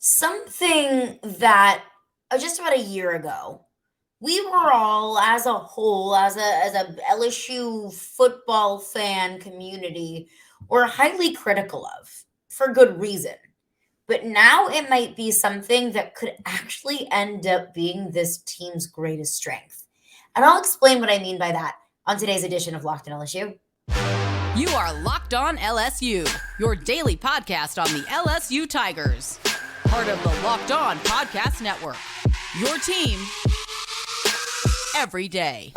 Something that just about a year ago, we were all as a whole, as a LSU football fan community, were highly critical of for good reason. But now it might be something that could actually end up being this team's greatest strength. And I'll explain what I mean by that on today's edition of Locked on LSU. You are Locked on LSU, your daily podcast on the LSU Tigers. Part of the Locked On Podcast Network. Your team every day.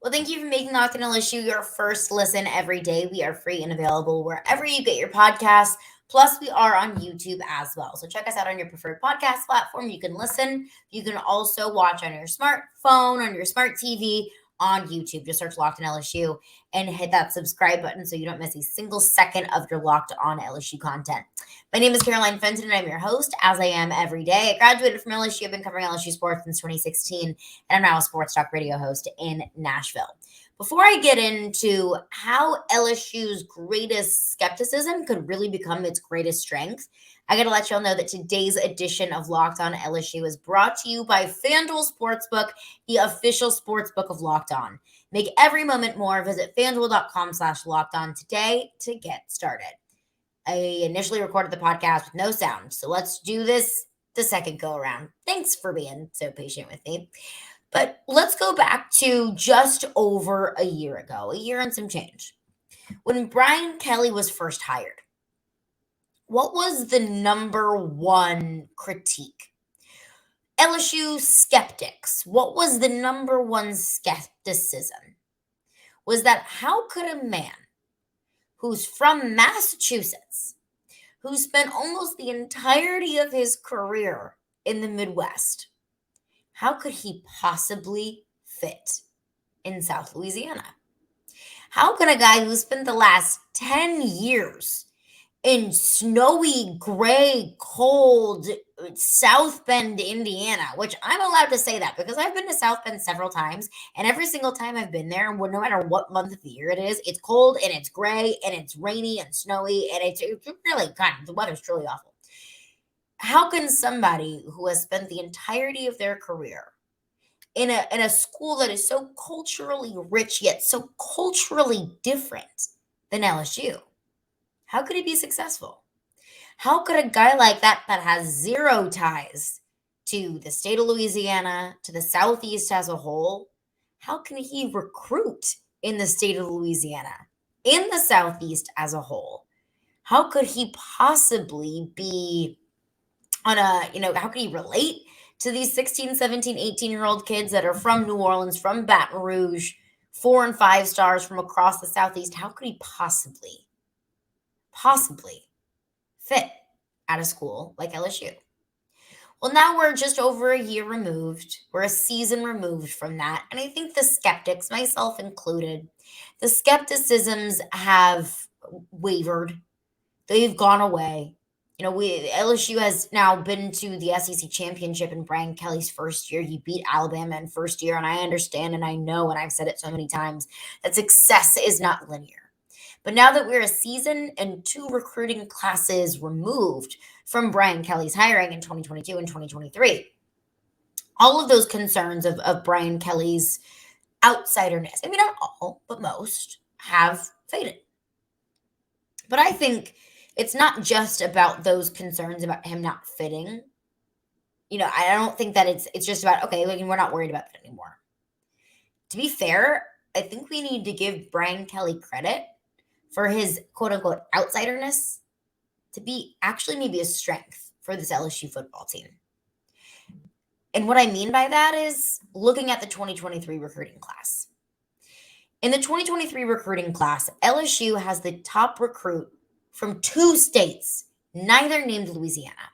Well, thank you for making Locked on LSU your first listen every day. We are free and available wherever you get your podcasts. Plus, we are on YouTube as well. So check us out on your preferred podcast platform. You can listen. You can also watch on your smartphone, on your smart TV, on YouTube. Just search Locked on LSU and hit that subscribe button so you don't miss a single second of your Locked on LSU content. My name is Caroline Fenton, and I'm your host, as I am every day. I graduated from LSU. I've been covering LSU sports since 2016, and I'm now a sports talk radio host in Nashville. Before I get into how LSU's greatest skepticism could really become its greatest strength, I got to let y'all know that today's edition of Locked on LSU is brought to you by FanDuel Sportsbook, the official sportsbook of Locked On. Make every moment more. Visit FanDuel.com/LockedOn today to get started. I initially recorded the podcast with no sound, so let's do this the second go around. Thanks for being so patient with me. But let's go back to just over a year ago, a year and some change. When Brian Kelly was first hired, what was the number one critique? LSU skeptics, what was the number one skepticism? Was that how could a man who's from Massachusetts, who spent almost the entirety of his career in the Midwest, how could he possibly fit in South Louisiana? How could a guy who spent the last 10 years in snowy, gray, cold South Bend, Indiana, which I'm allowed to say that because I've been to South Bend several times, and every single time I've been there, no matter what month of the year it is, it's cold and it's gray and it's rainy and snowy, and it's really the weather's truly awful. How can somebody who has spent the entirety of their career in a school that is so culturally rich yet so culturally different than LSU, how could he be successful? How could a guy like that has zero ties to the state of Louisiana, to the Southeast as a whole, how can he recruit in the state of Louisiana, in the Southeast as a whole? How could he possibly be on how could he relate to these 16, 17, 18-year-old kids that are from New Orleans, from Baton Rouge, 4 and 5 stars from across the Southeast? How could he possibly fit at a school like LSU? Well, now we're just over a year removed. We're a season removed from that. And I think the skeptics, myself included, the skepticisms have wavered. They've gone away. LSU has now been to the SEC championship in Brian Kelly's first year. He beat Alabama in first year, and I understand and I know, and I've said it so many times, that success is not linear. But now that we're a season and 2 recruiting classes removed from Brian Kelly's hiring in 2022 and 2023, all of those concerns of Brian Kelly's outsiderness, maybe not all, but most, have faded. But I think it's not just about those concerns about him not fitting. I don't think that it's just about, okay, we're not worried about that anymore. To be fair, I think we need to give Brian Kelly credit for his quote-unquote outsiderness to be actually maybe a strength for this LSU football team. And what I mean by that is looking at the 2023 recruiting class. In the 2023 recruiting class, LSU has the top recruit from 2 states, neither named Louisiana.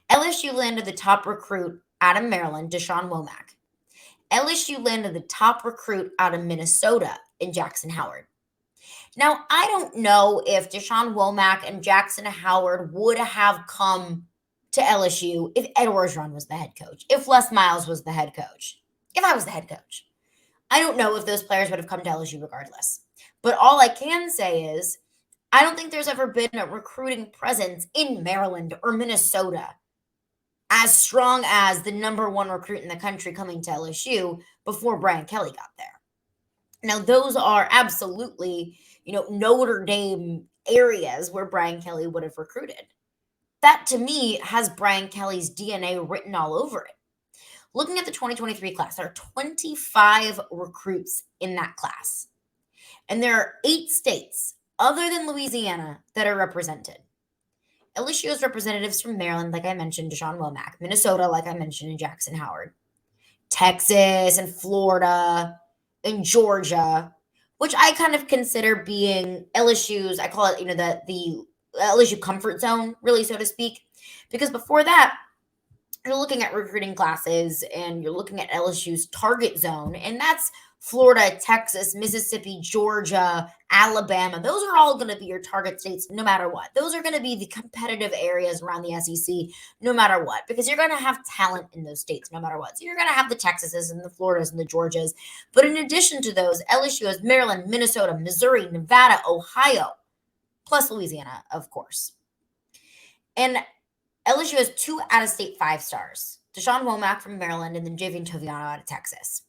LSU landed the top recruit out of Maryland, Deshaun Womack. LSU landed the top recruit out of Minnesota in Jackson Howard. Now, I don't know if Deshaun Womack and Jackson Howard would have come to LSU if Ed Orgeron was the head coach, if Les Miles was the head coach, if I was the head coach. I don't know if those players would have come to LSU regardless. But all I can say is I don't think there's ever been a recruiting presence in Maryland or Minnesota as strong as the number one recruit in the country coming to LSU before Brian Kelly got there. Now, those are absolutely, Notre Dame areas where Brian Kelly would have recruited. That, to me, has Brian Kelly's DNA written all over it. Looking at the 2023 class, there are 25 recruits in that class. And there are 8 states other than Louisiana that are represented. LSU has representatives from Maryland, like I mentioned, Deshaun Womack. Minnesota, like I mentioned, and Jackson Howard. Texas and Florida and Georgia, which I kind of consider being LSU's, I call it, the LSU comfort zone, really, so to speak. Because before that, you're looking at recruiting classes and you're looking at LSU's target zone, and that's Florida, Texas, Mississippi, Georgia, Alabama. Those are all going to be your target states no matter what. Those are going to be the competitive areas around the SEC no matter what, because you're going to have talent in those states no matter what. So you're going to have the Texases and the Floridas and the Georgias. But in addition to those, LSU has Maryland, Minnesota, Missouri, Nevada, Ohio, plus Louisiana, of course. And LSU has 2 out-of-state 5-stars, Deshaun Womack from Maryland and then Javian Toviano out of Texas.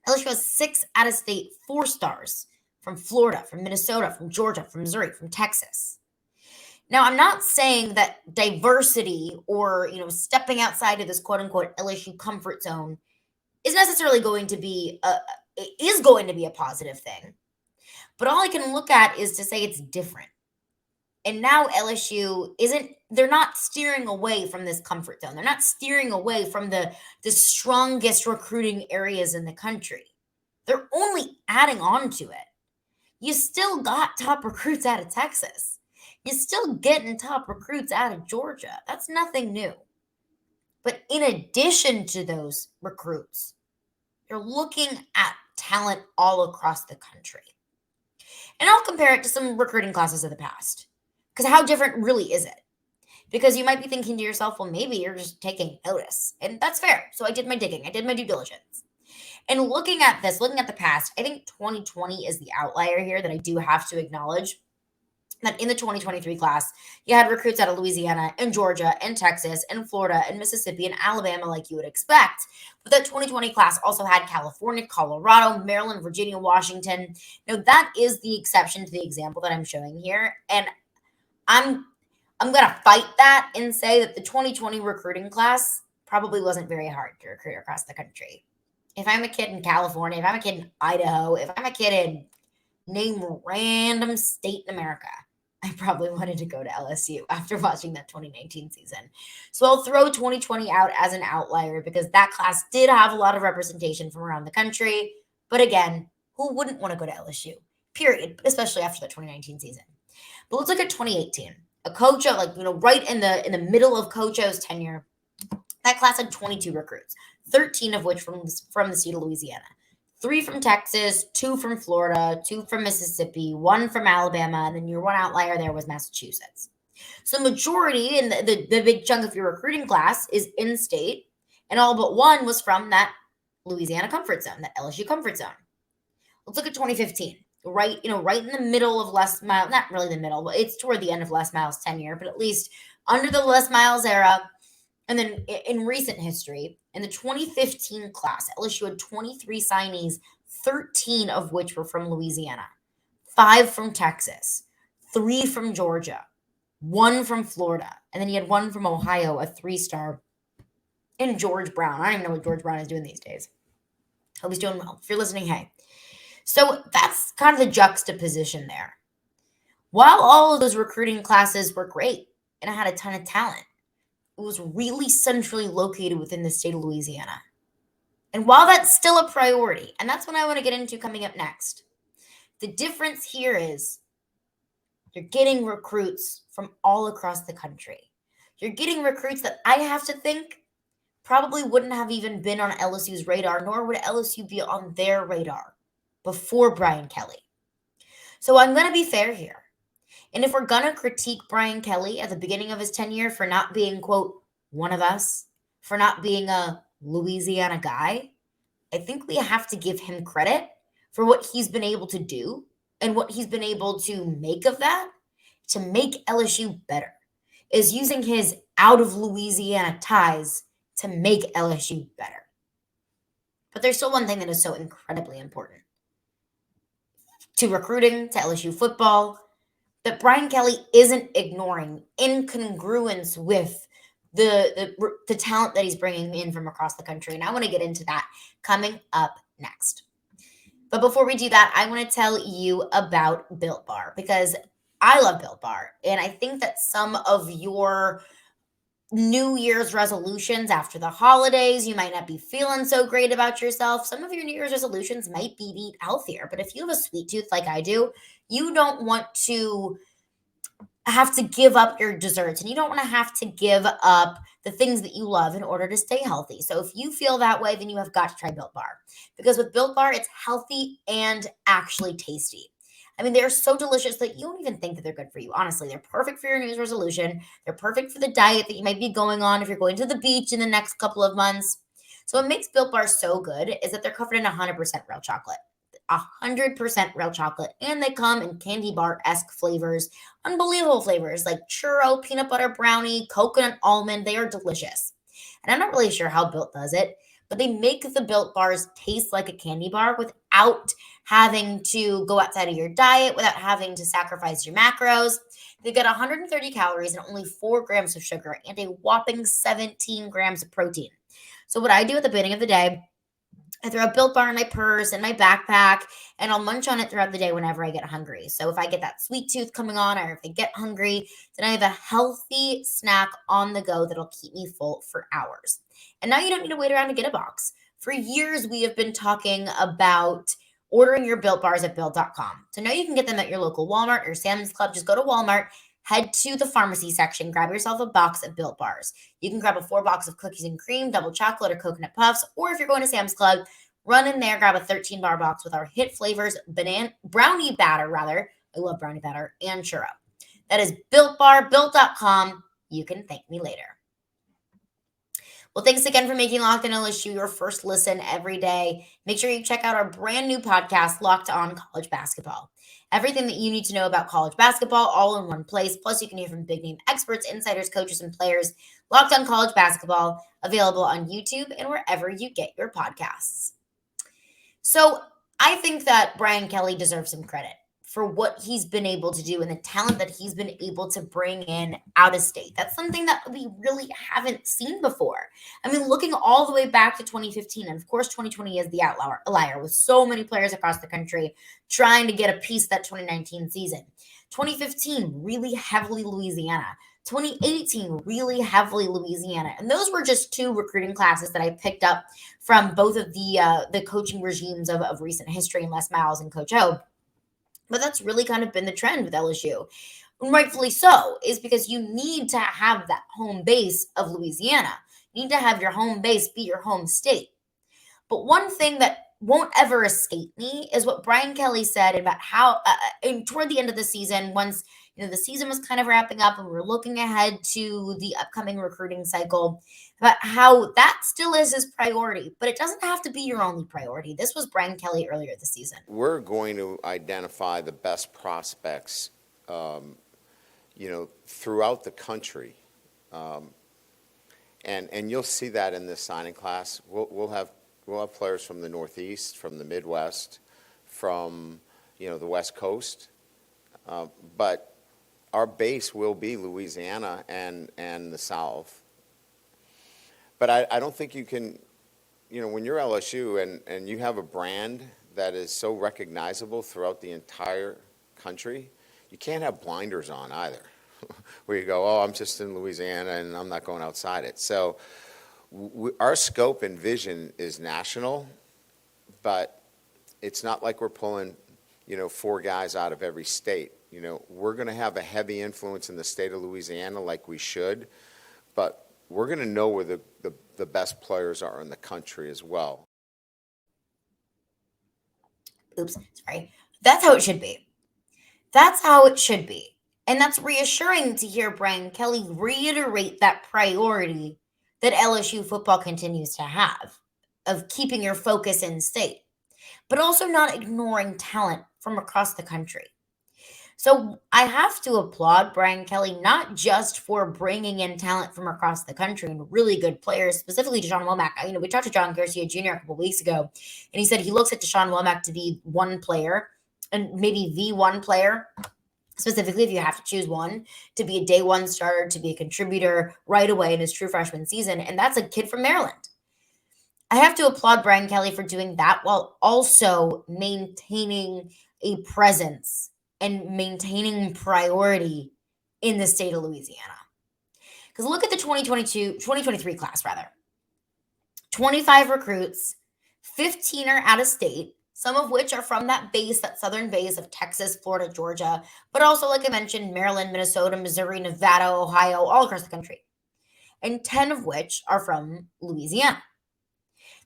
LSU has 6 out-of-state 4-stars from Florida, from Minnesota, from Georgia, from Missouri, from Texas. Now, I'm not saying that diversity or, stepping outside of this quote-unquote LSU comfort zone is necessarily going to be a positive thing. But all I can look at is to say it's different. And now LSU they're not steering away from this comfort zone. They're not steering away from the strongest recruiting areas in the country. They're only adding on to it. You still got top recruits out of Texas. You're still getting top recruits out of Georgia. That's nothing new. But in addition to those recruits, you're looking at talent all across the country. And I'll compare it to some recruiting classes of the past. Because how different really is it? Because you might be thinking to yourself, well, maybe you're just taking notice. And that's fair. So I did my digging. I did my due diligence. And looking at the past, I think 2020 is the outlier here that I do have to acknowledge. That in the 2023 class, you had recruits out of Louisiana and Georgia and Texas and Florida and Mississippi and Alabama like you would expect. But that 2020 class also had California, Colorado, Maryland, Virginia, Washington. Now, that is the exception to the example that I'm showing here. And I'm going to fight that and say that the 2020 recruiting class probably wasn't very hard to recruit across the country. If I'm a kid in California, if I'm a kid in Idaho, if I'm a kid in name random state in America, I probably wanted to go to LSU after watching that 2019 season. So I'll throw 2020 out as an outlier because that class did have a lot of representation from around the country. But again, who wouldn't want to go to LSU? Period, especially after the 2019 season. But let's look at 2018. A Coach O, right in the middle of Coach O's tenure, that class had 22 recruits, 13 of which from the state of Louisiana. 3 from Texas, 2 from Florida, 2 from Mississippi, 1 from Alabama, and then your one outlier there was Massachusetts. So majority, and the big chunk of your recruiting class is in-state, and all but 1 was from that Louisiana comfort zone, that LSU comfort zone. Let's look at 2015. Right in the middle of Les Miles, not really the middle, but it's toward the end of Les Miles' tenure, but at least under the Les Miles era. And then in recent history, in the 2015 class, LSU had 23 signees, 13 of which were from Louisiana, 5 from Texas, 3 from Georgia, 1 from Florida, and then he had 1 from Ohio, a 3-star, and George Brown. I don't even know what George Brown is doing these days. Hope he's doing well. If you're listening, hey. So that's kind of the juxtaposition there. While all of those recruiting classes were great and I had a ton of talent, it was really centrally located within the state of Louisiana. And while that's still a priority, and that's what I want to get into coming up next, the difference here is you're getting recruits from all across the country. You're getting recruits that I have to think probably wouldn't have even been on LSU's radar, nor would LSU be on their radar before Brian Kelly. So I'm going to be fair here. And if we're going to critique Brian Kelly at the beginning of his tenure for not being, quote, one of us, for not being a Louisiana guy, I think we have to give him credit for what he's been able to do and what he's been able to make of that to make LSU better, is using his out of Louisiana ties to make LSU better. But there's still one thing that is so incredibly important to recruiting, to LSU football, that Brian Kelly isn't ignoring in congruence with the talent that he's bringing in from across the country. And I want to get into that coming up next. But before we do that, I want to tell you about Built Bar, because I love Built Bar. And I think that some of your New Year's resolutions after the holidays, you might not be feeling so great about yourself. Some of your New Year's resolutions might be to eat healthier. But if you have a sweet tooth like I do, you don't want to have to give up your desserts, and you don't want to have to give up the things that you love in order to stay healthy. So if you feel that way, then you have got to try Built Bar, because with Built Bar, it's healthy and actually tasty. I mean, they're so delicious that you don't even think that they're good for you. Honestly, they're perfect for your New Year's resolution. They're perfect for the diet that you might be going on if you're going to the beach in the next couple of months. So what makes Built Bar so good is that they're covered in 100% real chocolate. 100% real chocolate, and they come in candy bar-esque flavors, unbelievable flavors like churro, peanut butter brownie, coconut almond. They are delicious. And I'm not really sure how Built does it, but they make the Built bars taste like a candy bar without having to go outside of your diet, without having to sacrifice your macros. They've got 130 calories and only 4 grams of sugar and a whopping 17 grams of protein. So what I do at the beginning of the day, I throw a Built Bar in my purse and my backpack, and I'll munch on it throughout the day whenever I get hungry. So if I get that sweet tooth coming on, or if I get hungry, then I have a healthy snack on the go that'll keep me full for hours. And now you don't need to wait around to get a box. For years, we have been talking about ordering your Built Bars at Built.com. So now you can get them at your local Walmart or Sam's Club. Just go to Walmart, head to the pharmacy section, grab yourself a box of Built Bars. You can grab a 4 box of cookies and cream, double chocolate, or coconut puffs. Or if you're going to Sam's Club, run in there, grab a 13-bar box with our hit flavors, brownie batter, rather. I love brownie batter, and churro. That is Built Bar, Built.com. You can thank me later. Well, thanks again for making Locked On LSU your first listen every day. Make sure you check out our brand new podcast, Locked On College Basketball. Everything that you need to know about college basketball all in one place. Plus, you can hear from big name experts, insiders, coaches, and players. Locked On College Basketball, available on YouTube and wherever you get your podcasts. So I think that Brian Kelly deserves some credit for what he's been able to do and the talent that he's been able to bring in out of state. That's something that we really haven't seen before. I mean, looking all the way back to 2015, and of course 2020 is the outlier with so many players across the country trying to get a piece of that 2019 season. 2015, really heavily Louisiana. 2018, really heavily Louisiana. And those were just 2 recruiting classes that I picked up from both of the coaching regimes of recent history, and Les Miles and Coach O. But that's really kind of been the trend with LSU. And rightfully so, is because you need to have that home base of Louisiana. You need to have your home base be your home state. But one thing that won't ever escape me is what Brian Kelly said about how, toward the end of the season, once the season was kind of wrapping up and we were looking ahead to the upcoming recruiting cycle, about how that still is his priority, but it doesn't have to be your only priority. This was Brian Kelly earlier this season. We're going to identify the best prospects, throughout the country, and you'll see that in this signing class. We'll have players from the Northeast, from the Midwest, from the West Coast, but our base will be Louisiana and the South. But I don't think you can, when you're LSU and you have a brand that is so recognizable throughout the entire country, you can't have blinders on either, where you go, oh, I'm just in Louisiana and I'm not going outside it. So our scope and vision is national, but it's not like we're pulling, 4 guys out of every state. We're going to have a heavy influence in the state of Louisiana like we should, but we're going to know where the best players are in the country as well. Oops, sorry. That's how it should be. That's how it should be. And that's reassuring to hear Brian Kelly reiterate that priority that LSU football continues to have of keeping your focus in state, but also not ignoring talent from across the country. So I have to applaud Brian Kelly not just for bringing in talent from across the country and really good players, specifically Deshaun Womack. We talked to John Garcia Jr. a couple weeks ago, and he said he looks at Deshaun Womack to be one player and maybe the one player, specifically if you have to choose one, to be a day one starter, to be a contributor right away in his true freshman season. And that's a kid from Maryland. I have to applaud Brian Kelly for doing that while also maintaining a presence and maintaining priority in the state of Louisiana. Because look at the 2023 class, rather. 25 recruits, 15 are out of state, some of which are from that southern base of Texas, Florida, Georgia, but also, like I mentioned, Maryland, Minnesota, Missouri, Nevada, Ohio, all across the country. And 10 of which are from Louisiana.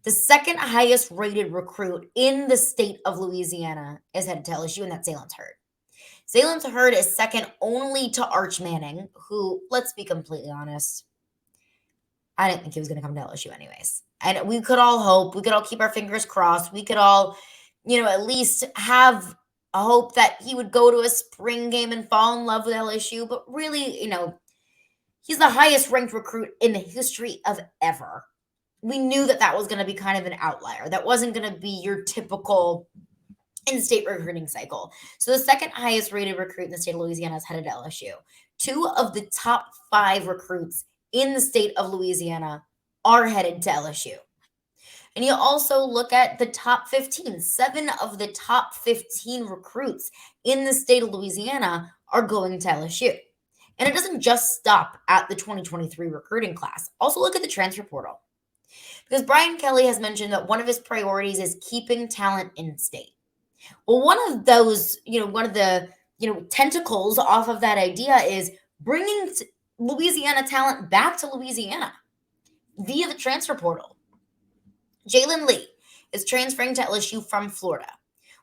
The second highest rated recruit in the state of Louisiana is headed to LSU, and that's Zaylon's Hurd. Zaylon's Hurd is second only to Arch Manning, who, let's be completely honest, I didn't think he was going to come to LSU anyways. And we could all hope, we could all keep our fingers crossed, we could all, at least have a hope that he would go to a spring game and fall in love with LSU. But really, he's the highest ranked recruit in the history of ever. We knew that was going to be kind of an outlier. That wasn't going to be your typical in-state recruiting cycle. So the second highest rated recruit in the state of Louisiana is headed to LSU. 2 of the top 5 recruits in the state of Louisiana are headed to LSU. And you also look at the top 15. 7 of the top 15 recruits in the state of Louisiana are going to LSU. And it doesn't just stop at the 2023 recruiting class. Also look at the transfer portal. Because Brian Kelly has mentioned that one of his priorities is keeping talent in state. Well, one of those, one of the, tentacles off of that idea is bringing Louisiana talent back to Louisiana via the transfer portal. Jalen Lee is transferring to LSU from Florida.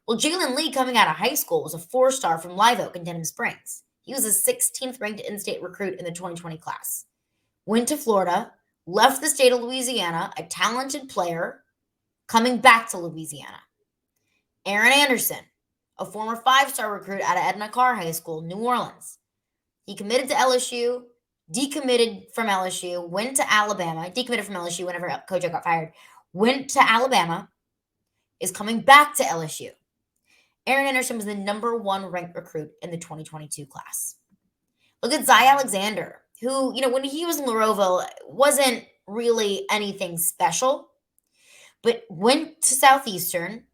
Well, Jalen Lee, coming out of high school, was a 4-star from Live Oak in Denham Springs. He was a 16th ranked in-state recruit in the 2020 class. Went to Florida, left the state of Louisiana, a talented player, coming back to Louisiana. Aaron Anderson, a former 5-star recruit out of Edna Karr High School, New Orleans. He committed to LSU, decommitted from LSU, went to Alabama, decommitted from LSU whenever Kojo got fired, went to Alabama, is coming back to LSU. Aaron Anderson was the number 1 ranked recruit in the 2022 class. Look at Zy Alexander, who, when he was in Laurelville, wasn't really anything special, but went to Southeastern,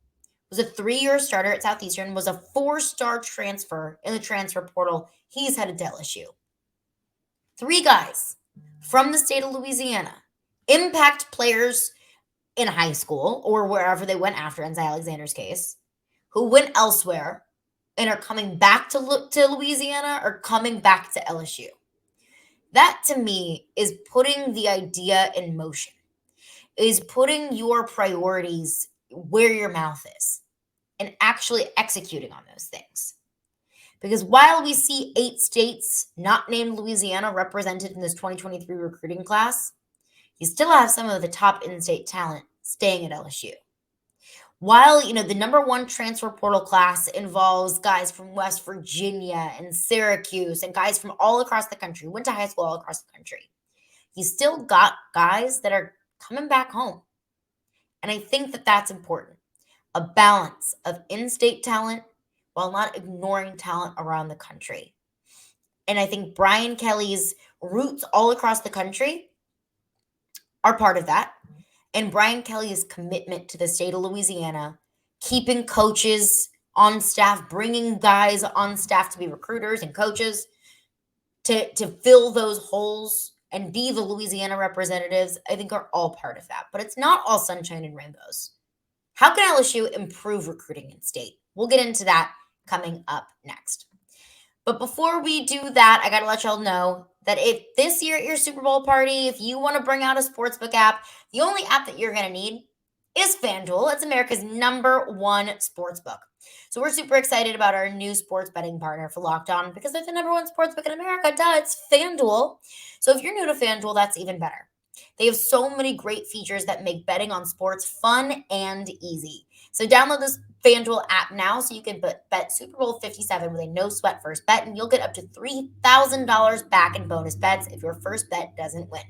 was a 3-year starter at Southeastern, was a 4-star transfer in the transfer portal. He's headed to LSU. 3 guys from the state of Louisiana, impact players in high school or wherever they went after, in Zy Alexander's case, who went elsewhere and are coming back to Louisiana or coming back to LSU. That, to me, is putting the idea in motion, is putting your priorities where your mouth is and actually executing on those things. Because while we see 8 states not named Louisiana represented in this 2023 recruiting class, you still have some of the top in-state talent staying at LSU. While, the number 1 transfer portal class involves guys from West Virginia and Syracuse and guys from all across the country, went to high school all across the country, you still got guys that are coming back home. And I think that that's important. A balance of in-state talent while not ignoring talent around the country. And I think Brian Kelly's roots all across the country are part of that. And Brian Kelly's commitment to the state of Louisiana, keeping coaches on staff, bringing guys on staff to be recruiters and coaches to fill those holes and be the Louisiana representatives, I think are all part of that. But it's not all sunshine and rainbows. How can LSU improve recruiting in state? We'll get into that coming up next. But before we do that, I got to let y'all know that if this year at your Super Bowl party, if you want to bring out a sportsbook app, the only app that you're going to need is FanDuel. It's America's #1 sports book. So we're super excited about our new sports betting partner for Locked On because they're the #1 sports book in America. Duh, it's FanDuel. So if you're new to FanDuel, that's even better. They have so many great features that make betting on sports fun and easy. So download this FanDuel app now so you can bet Super Bowl 57 with a no sweat first bet, and you'll get up to $3,000 back in bonus bets if your first bet doesn't win.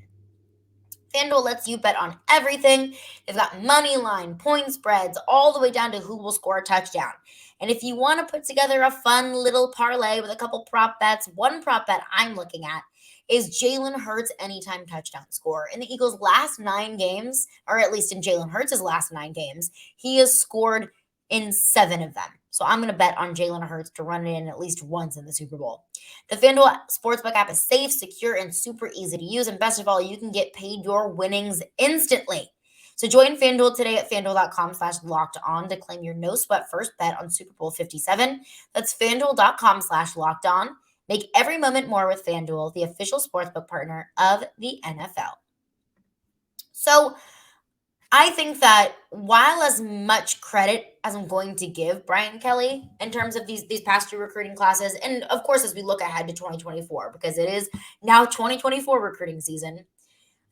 FanDuel lets you bet on everything. They've got money line, point spreads, all the way down to who will score a touchdown. And if you want to put together a fun little parlay with a couple prop bets, one prop bet I'm looking at is Jalen Hurts anytime touchdown score. In the Eagles' last 9 games, or at least in Jalen Hurts' last 9 games, he has scored in 7 of them. So I'm going to bet on Jalen Hurts to run it in at least once in the Super Bowl. The FanDuel Sportsbook app is safe, secure, and super easy to use. And best of all, you can get paid your winnings instantly. So join FanDuel today at FanDuel.com/locked-on to claim your no sweat first bet on Super Bowl 57. That's FanDuel.com/locked-on. Make every moment more with FanDuel, the official sportsbook partner of the NFL. So I think that while as much credit as I'm going to give Brian Kelly in terms of these past 2 recruiting classes, and of course as we look ahead to 2024, because it is now 2024 recruiting season,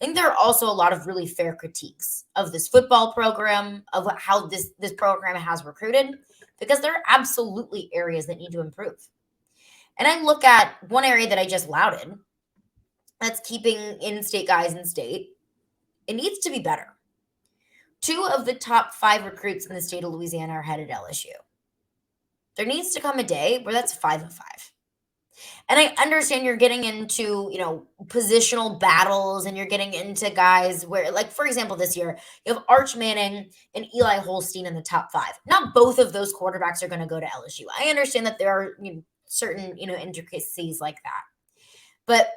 I think there are also a lot of really fair critiques of this football program, of how this program has recruited, because there are absolutely areas that need to improve. And I look at one area that I just lauded, that's keeping in-state guys in state. It needs to be better. 2 of the top 5 recruits in the state of Louisiana are headed to LSU. There needs to come a day where that's 5 of 5. And I understand you're getting into, positional battles, and you're getting into guys where, like, for example, this year, you have Arch Manning and Eli Holstein in the top 5. Not both of those quarterbacks are going to go to LSU. I understand that there are certain, intricacies like that. But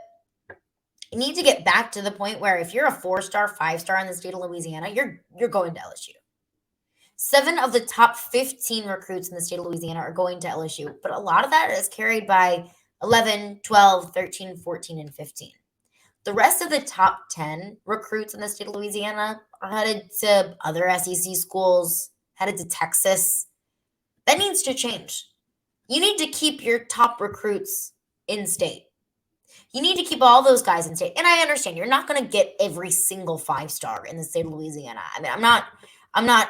you need to get back to the point where if you're a 4-star, 5-star in the state of Louisiana, you're going to LSU. 7 of the top 15 recruits in the state of Louisiana are going to LSU, but a lot of that is carried by 11, 12, 13, 14, and 15. The rest of the top 10 recruits in the state of Louisiana are headed to other SEC schools, headed to Texas. That needs to change. You need to keep your top recruits in state. You need to keep all those guys in state. And I understand you're not going to get every single 5-star in the state of Louisiana. I mean, I'm not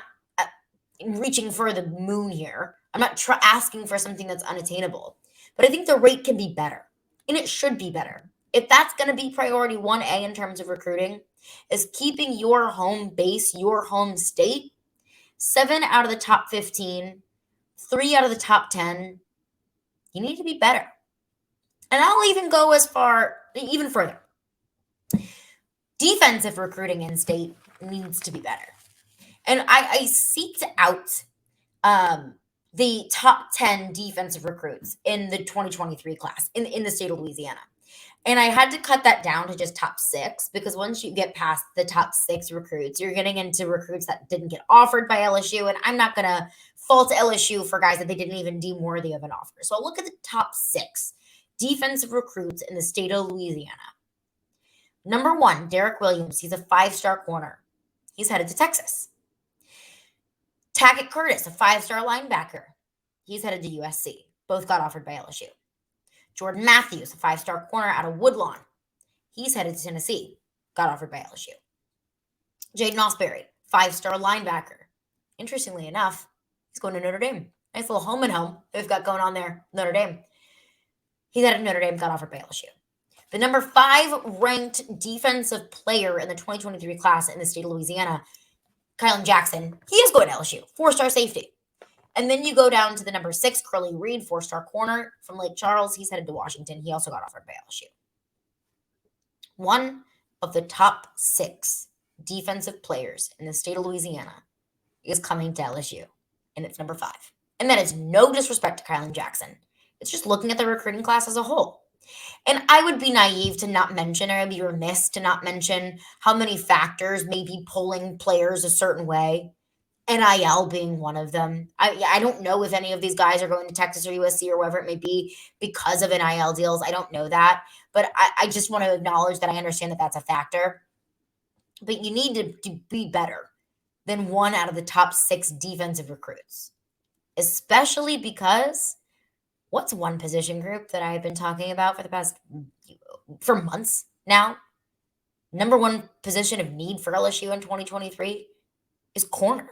reaching for the moon here. I'm not asking for something that's unattainable. But I think the rate can be better, and it should be better. If that's going to be priority 1A in terms of recruiting, is keeping your home base, your home state, 7 out of the top 15, 3 out of the top 10, you need to be better. And I'll even go even further. Defensive recruiting in state needs to be better. And I seeked out the top 10 defensive recruits in the 2023 class in the state of Louisiana. And I had to cut that down to just top 6, because once you get past the top 6 recruits, you're getting into recruits that didn't get offered by LSU. And I'm not going to fault LSU for guys that they didn't even deem worthy of an offer. So I'll look at the top 6 defensive recruits in the state of Louisiana. Number 1, Derek Williams. He's a 5-star corner. He's headed to Texas. Tackett Curtis, a 5-star linebacker. He's headed to USC. Both got offered by LSU. Jordan Matthews, a 5-star corner out of Woodlawn. He's headed to Tennessee. Got offered by LSU. Jaden Osbury, 5-star linebacker. Interestingly enough, he's going to Notre Dame. Nice little home and home they've got going on there, Notre Dame. He's headed to Notre Dame, got offered by LSU. The number 5 ranked defensive player in the 2023 class in the state of Louisiana, Kylan Jackson, he is going to LSU, 4-star safety. And then you go down to the number 6, Curly Reed, 4-star corner from Lake Charles. He's headed to Washington. He also got offered by LSU. One of the top 6 defensive players in the state of Louisiana is coming to LSU, and it's number 5. And that is no disrespect to Kylan Jackson. It's just looking at the recruiting class as a whole. And I would be naive to not mention, or I'd be remiss to not mention how many factors may be pulling players a certain way. NIL being one of them. I don't know if any of these guys are going to Texas or USC or wherever it may be because of NIL deals. I don't know that. But I just want to acknowledge that I understand that that's a factor. But you need to be better than 1 out of the top 6 defensive recruits, especially because what's one position group that I've been talking about for months now? Number one position of need for LSU in 2023 is corner.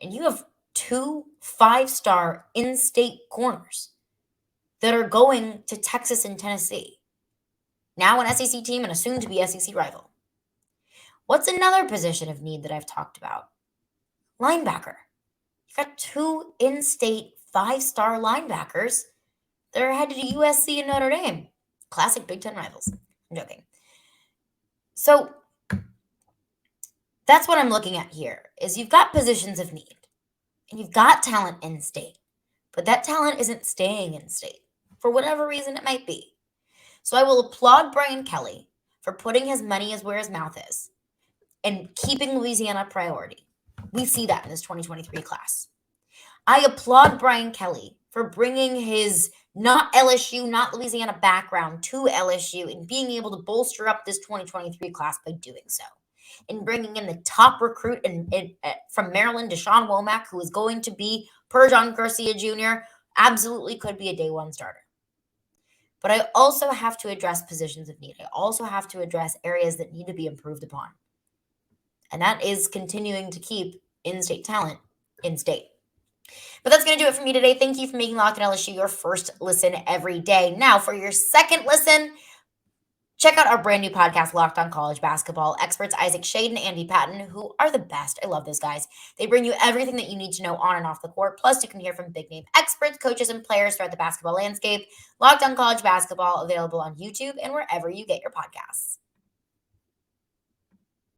And you have 2 5-star in-state corners that are going to Texas and Tennessee. Now an SEC team and a soon-to-be SEC rival. What's another position of need that I've talked about? Linebacker. You got 2 in-state 5-star linebackers that are headed to USC and Notre Dame. Classic Big Ten rivals. I'm joking. So that's what I'm looking at here, is you've got positions of need, and you've got talent in state, but that talent isn't staying in state for whatever reason it might be. So I will applaud Brian Kelly for putting his money where his mouth is and keeping Louisiana a priority. We see that in this 2023 class. I applaud Brian Kelly for bringing his not LSU, not Louisiana background to LSU and being able to bolster up this 2023 class by doing so. And bringing in the top recruit from Maryland, Deshaun Womack, who is going to be, per John Garcia Jr., absolutely could be a day one starter. But I also have to address positions of need. I also have to address areas that need to be improved upon. And that is continuing to keep in-state talent in-state. But that's going to do it for me today. Thank you for making Locked On LSU your first listen every day. Now, for your second listen, check out our brand new podcast, Locked On College Basketball. Experts Isaac Shade and Andy Patton, who are the best. I love those guys. They bring you everything that you need to know on and off the court. Plus, you can hear from big-name experts, coaches, and players throughout the basketball landscape. Locked On College Basketball, available on YouTube and wherever you get your podcasts.